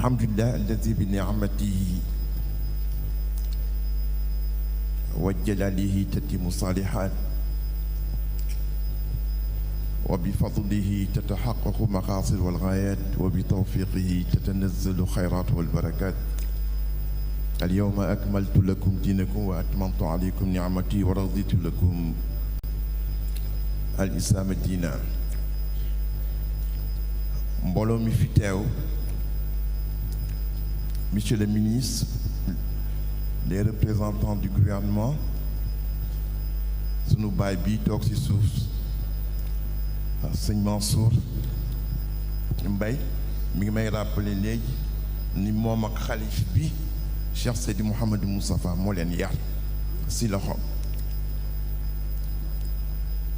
الحمد لله الذي بنعمته وجلاله تتم الصالحات وبفضله تتحقق مقاصد والغايات وبتوفيقه تتنزل الخيرات والبركات. اليوم أكملت لكم دينكم وأتممت عليكم نعمتي ورضيت لكم الإسلام دينا. mbooloo mi fi teew, monsieur le ministre, les représentants du gouvernement, sunu baay bi toog ci suuf sëñ Mansour Mbaye mi ngi may rappeler léegi ni moom ak xalif bi Cheikh Seydi Mouhamadou Moustapha moo leen yar ci loxoom.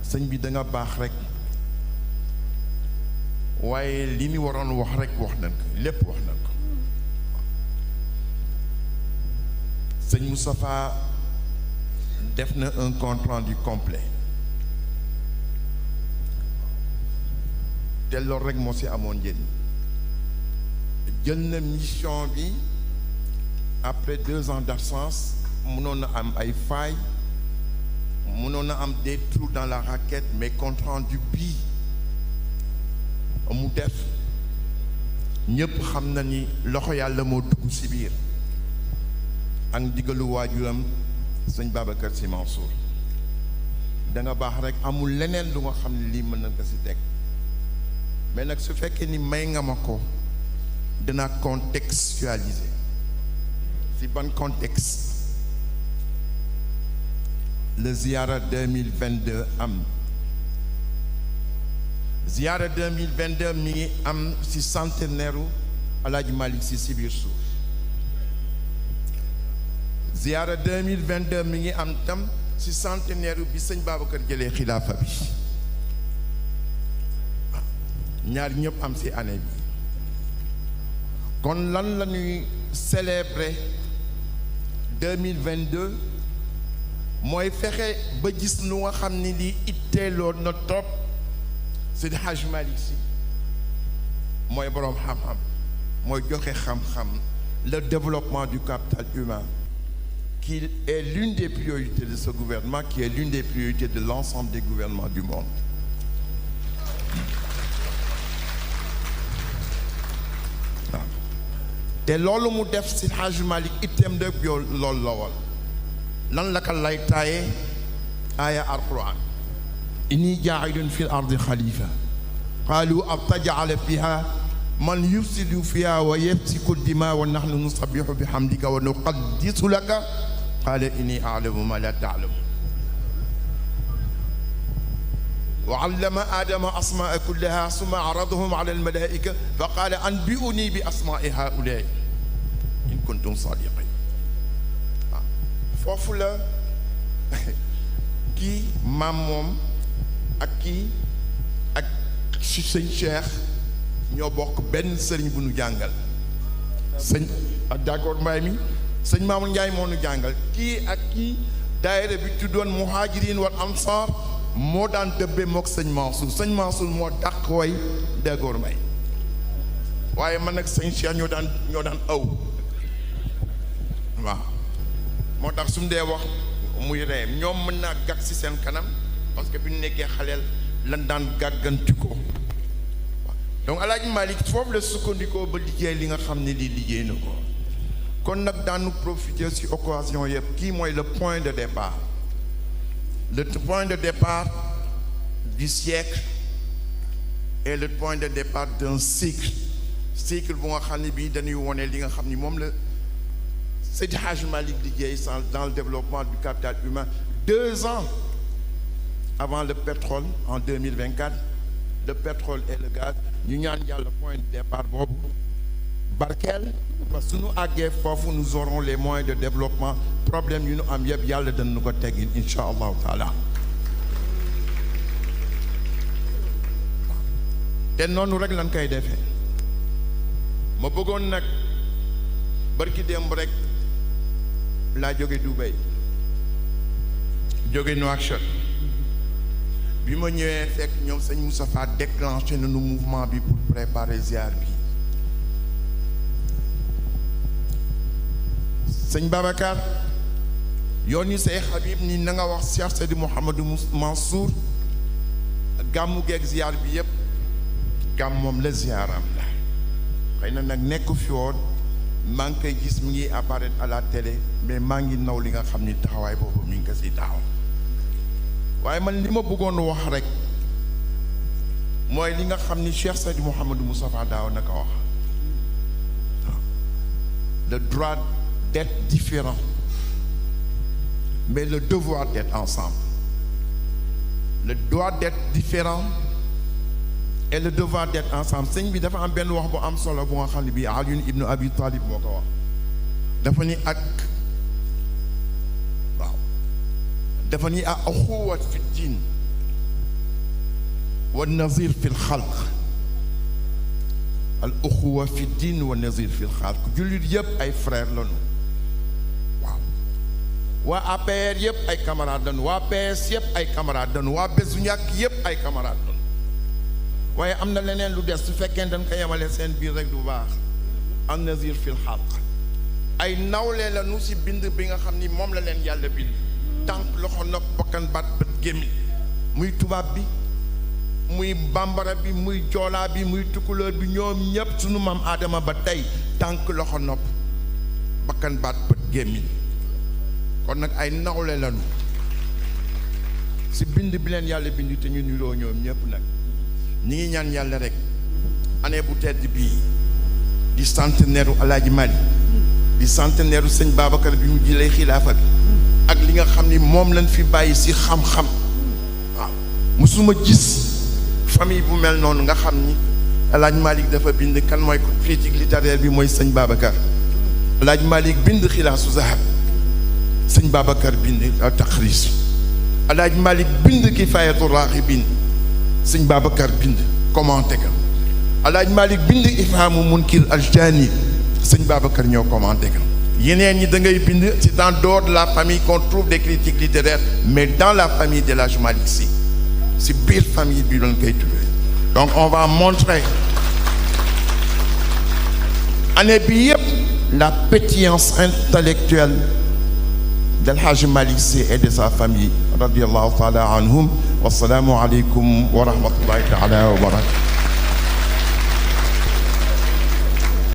sëñ bi da nga baax rek, waaye li ñu waroon wax rek wax nañ ko, lépp wax nañ ko. sëñ Moustapha def na un compte rendu complet te loolu rek moo ci amoon njëriñ. jël na mission bi après 2 ans d'absence, mënoon na am ay failles, mënoon na am des trous dans la raquette, mais compte rendu bii mu def ñëpp xam na ni loxo yàlla moo dugg ci biir ak ndigalu waajuram sëñ Babacar Sy Mansour. da nga baax rek, amul leneen lu nga xam ne lii mën nañ ko ci teg, mais nag su fekkee ni may nga ma ko dina contextualiser. ci ban contexte le ziara 2022 am. ziara 2022 mi ngi am ci centenaire u Alaaji Malick Sy ci biir suuf. ziara 2022 mi ngi am tam ci centenaire bi sëñ Babacar jëlee xilaafa bi. ñaar ñëpp am ci année bi. kon lan la ñuy célébrer 2022 mooy fexe ba gis lu nga xam ni li itteeloon na topp Seydi Hadj Malick Sy mooy boroom xam-xam, mooy joxe xam-xam, le développement du capital humain, qui est l'une des priorités de ce gouvernement, qui est l'une des priorités de l'ensemble des gouvernements du monde. te loolu mu def ci Hadj Malick itam de yow loolu la woon. lan la ko lay taaye aaya alquran, inni jaa'ilun fil ardi xalifa qaalu ataj'alu fiha man yufsidu fiha wa yasfiku dimaa wa nahnu nusabbihu bihamdika wa nuqaddisu laka qaala inni a'lamu ma la ta'lamun wa 'allama aadama asmaa'a kullaha summa 'aradahum 'ala al-malaa'ika fa qaala anbi'uni bi asmaa'i haa'ulaa'i in kuntum saadiqiin. foofu la kii maam moom ak kii ak sëñ Cheikh ñoo bokk benn sëriñ bu nu jàngal. sëñ ak d'accord mbaay mi sëñ Mamour Ndiaye moo nu jàngal. kii ak kii daayira bi tuddoon muhajirin wal ansar moo daan dëbbee mook sëñ Mansour. sëñ Mansour moo dàq way d'accord mbay, waaye man nag sëñ Cheikh ñoo daan aw. waaw moo tax su mu dee wax muy ree, ñoom mën naa gàgg ci seen kanam parce que bi ñu nekkee xaleel lan daan gàgganti ko. donc Alaaji Malick foofu la sukkandikoo ba liggéey li nga xam ne lii liggéey na ko. kon nag daanu profiter ci occasion yëpp. kii mooy le point de départ, le point de départ du siècle et le point de départ d'un cycle bu nga xam ne bii dañuy wone li nga xam ni moom la Seydi Hadj Malick liggéey dans le développement du capital humain. 2 ans avant le pétrole en 2024, le pétrole et le gaz, ñu ñaan yàlla point de départ boobu barkeel, parce que suñu àggee foofu nous aurons les moyens de développement. problème yu ñu am yëpp yàlla dana ko teggin insha allahu taala. te noonu rek lan koy defee. ma bëggoon nag barki démb rek laa jóge Dubaï, jóge Nouakchott. bi ma ñëwee fekk ñoom sëñ Moustapha déclenché nañu mouvement bi pour préparer ziar bi. sëñ Babacar yoon yi say Habib ni na nga wax Cheikh Seydi Mouhamadou Mansour gàmmu geeg ziar bi yëpp gàmm moom la ziaram la xëy na nag nekk fi woon maa ngi koy gis mi ngi apparaître à la télé mais maa ngi naw li nga xam ni taxawaay boobu mi ngi ko si taxaw waaye man li ma bëggoon wax rek mooy li nga xam ni Cheikh Seydi Mouhamadou Moustapha daaw na ko wax le droit d'être différent mais le devoir d'être ensemble le droit d'être différent et le devoir d'être ensemble sëñ bi dafa am benn wax bu am solo bu nga xam ne bii Ali ibnu Abi Talib moo ko wax dafa ni ak waaw dafa ni ak axuwat fi diin wa nazir fi lxalq al axuwa fi diin wa nazir fi lxalq jullit yëpp ay frère lañu waaw waa APR yëpp ay camarades lañu waa PS yëpp ay camarades lañu waa Besu Ñakk yëpp ay camarades lañu waaye am na leneen lu des su fekkee dañ ko yemale seen biir rek du baax an nazir fil xalq ay nawle la nu si bind bi nga xam ni moom la leen yàlla bind tànk loxo nopp bakkan baat bët gémmiñ muy tubaab bi muy bambara bi muy joolaa bi muy tukulóor bi ñoom ñëpp sunu maam aadama ba tey tànk loxo nopp bakkan baat bët gémmiñ kon nag ay nawle la nu si bind bi leen yàlla bind te ñu niroo ñoom ñëpp nag ñi ngi ñaan yàlla rek année bu tedd bii di centenaire u Alaaji Mali di centenaire u sëñ Babacar bi mu jëlee xilaafa bi ak li nga xam ni moom lañ fi bàyyi si xam-xam waaw musuma gis famille bu mel noonu nga xam ni Alaaji Malik dafa bind kan mooy critique littéraire bi mooy sëñ Babacar Alaaji Malik bind xilaasu zahab sëñ Babacar bind taqris Alaaji Malik bind kifayatu raaxibin sëñ Babacar bind commenté ka Alaaji Malik bind ifhamu munkir aljani sëñ Babacar ñoo commenté ka yeneen ñi da ngay bind c'est en dehors de la famille qu'on trouve des critiques littéraires mais dans la famille de Alaaji Malik si biir famille bi doon koy trouver donc on va montrer année bi yëpp la pétillance intellectuelle d'El Hadji Malick Sy et de sa famille radiyallahu ta'ala anhum wasalaamu aleykum wa rahmatullahi ta'ala wa barakatuh.